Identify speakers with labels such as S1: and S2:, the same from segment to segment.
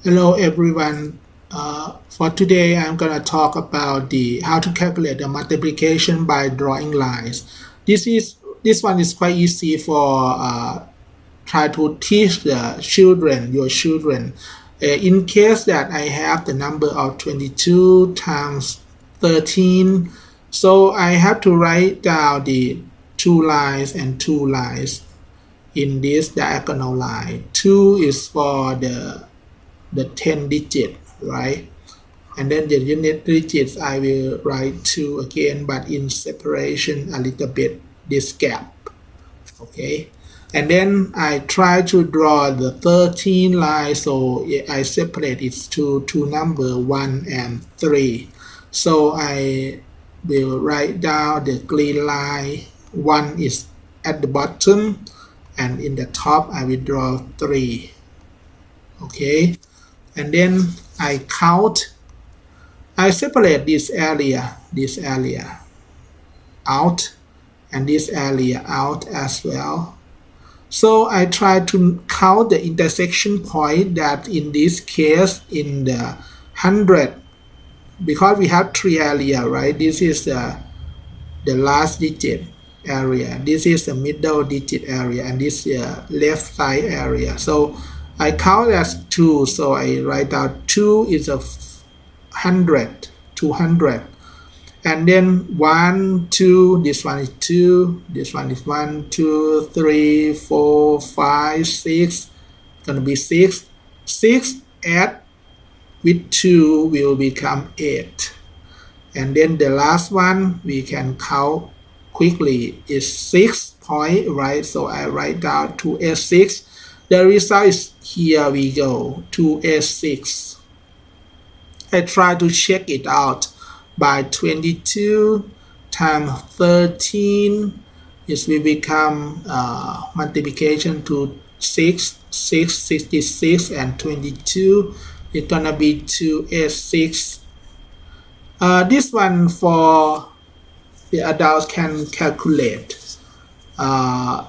S1: Hello everyone. For today, I'm gonna talk about the how to calculate the multiplication by drawing lines. This one is quite easy for try to teach the your children. In case that I have the number of 22 times 13, so I have to write down the two lines and two lines in this diagonal line. Two is for the 10 digit, right? And then the unit digits I will write 2 again, but in separation a little bit, this gap, okay? And then I try to draw the 13 line, so I separate it to two number 1 and 3. So I will write down the green line. 1 is at the bottom, and in the top I will draw 3, okay? And then I separate this area out and this area out as well. So I try to count the intersection point that in this case in the 100, because we have three area, right? This is the last digit area, this is the middle digit area, and this is the left side area. So I count as 2, so I write down 2 is a 100, 200. And then 1, 2, this one is 2, this one is 1, 2, 3, 4, 5, 6, gonna be 6. 6 add with 2 will become 8. And then the last one we can count quickly is 6 point, right? So I write down 2s6. The result is here we go, 2s6. I try to check it out by 22 times 13. It will become multiplication to 6, 66, and 22. It's gonna be 2s6. This one for the adults can calculate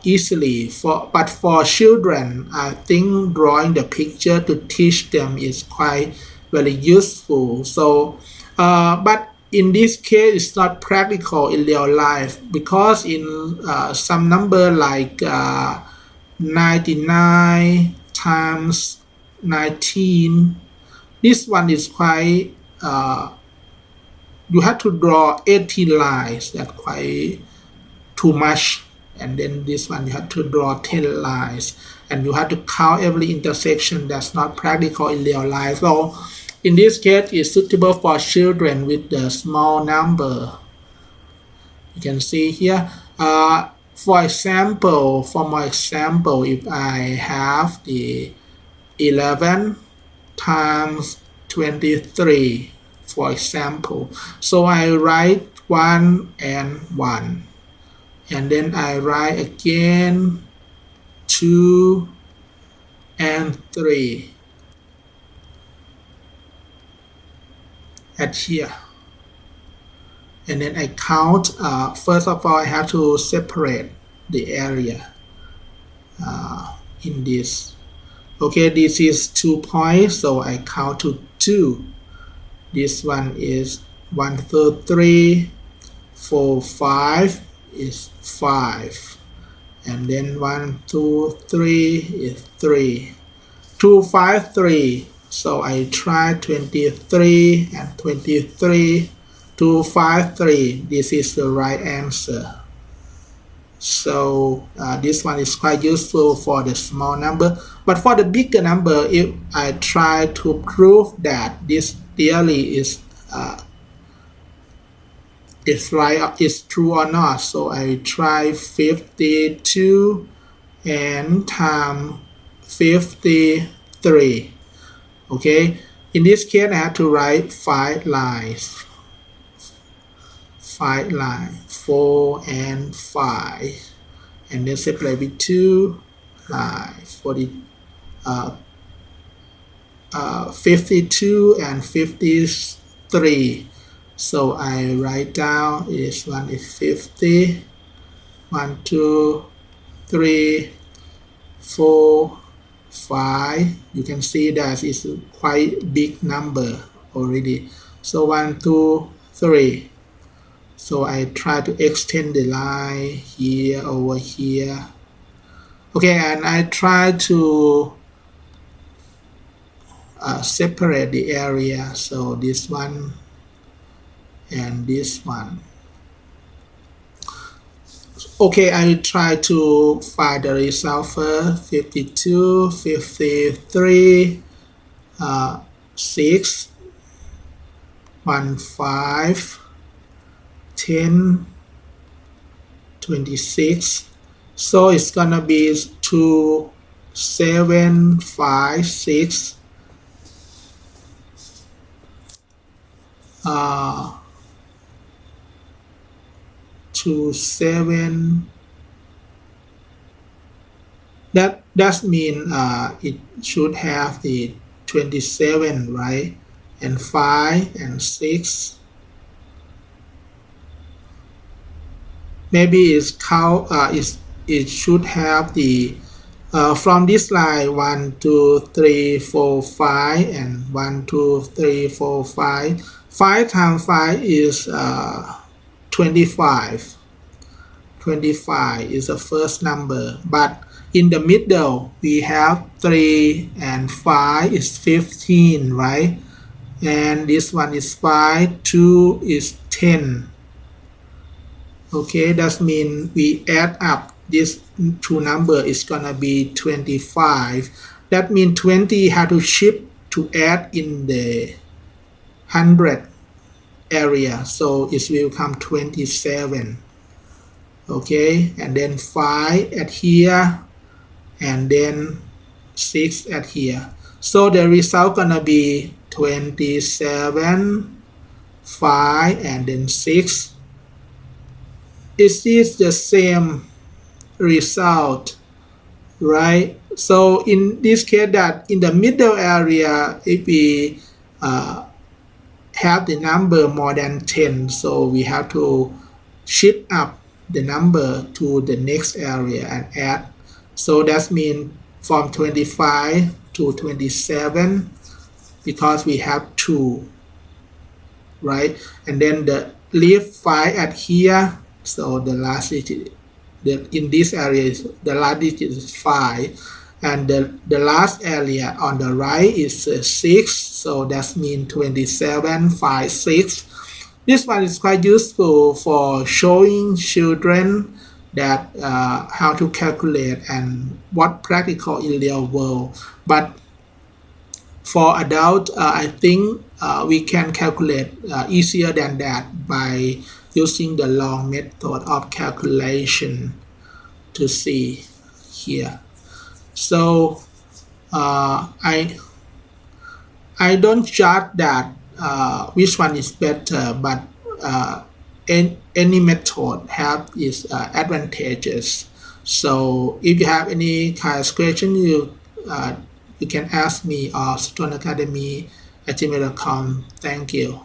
S1: easily, but for children I think drawing the picture to teach them is quite very useful. So but in this case it's not practical in real life, because in some number like 99 times 19, this one is quite you have to draw 18 lines. That's quite too much. And then this one you have to draw 10 lines, and you have to count every intersection. That's not practical in real life. So in this case it's suitable for children with the small number. You can see here, for my example, if I have the 11 times 23, for example, so I write 1 and 1, and then I write again 2 and 3 at here. And then I count, first of all I have to separate the area in this. Okay, this is 2 points, so I count to 2. This one is 1, 2, 3, 4, 5 is 5, and then 1, 2, 3 is 3, 2, 5, 3. So I try 23 and 23, 2, 5, 3. This is the right answer. So this one is quite useful for the small number, but for the bigger number, if I try to prove that this theory is right, is true or not, so I try 52 and times 53. Okay, in this case I have to write 5 lines, 4 and 5, and then separate with 2 lines for the 52 and 53. So I write down this one is 50, 1, 2, 3, 4, 5. You can see that it's quite big number already. So 1, 2, 3. So I try to extend the line here over here. Okay, and I try to separate the area. So this one and this one. Okay, I will try to find the result first. 52, 53, 6, 1, 5, 10, 26. So it's gonna be 2, 7, 5, 6, 2, 7. That mean it should have the 27, right? And 5 and 6. Maybe it's count. It should have the from this line 1, 2, 3, 4, 5 and 1, 2, 3, 4, 5. 5 times 5 is 25. 25 is the first number, but in the middle we have 3 and 5 is 15, right? And this one is 5, 2 is 10. Okay, that means we add up this two number is gonna be 25. That means 20 have to shift to add in the 100 area, so it will come 27. Okay, and then 5 at here and then 6 at here. So the result gonna be 27, 5 and then 6. It is the same result, right? So in this case, that in the middle area, if we have the number more than 10, so we have to shift up the number to the next area and add. So that means from 25 to 27, because we have 2, right? And then the leave 5 at here. So the last digit in this area is the last digit is 5, and the last area on the right is 6. So that means 27, 5, 6. This one is quite useful for showing children that how to calculate and what practical in real world. But for adult, I think we can calculate easier than that by using the long method of calculation to see here. So I don't judge that which one is better, but any method have its advantages. So if you have any kind of question, you can ask me or studentacademy@gmail.com. Thank you.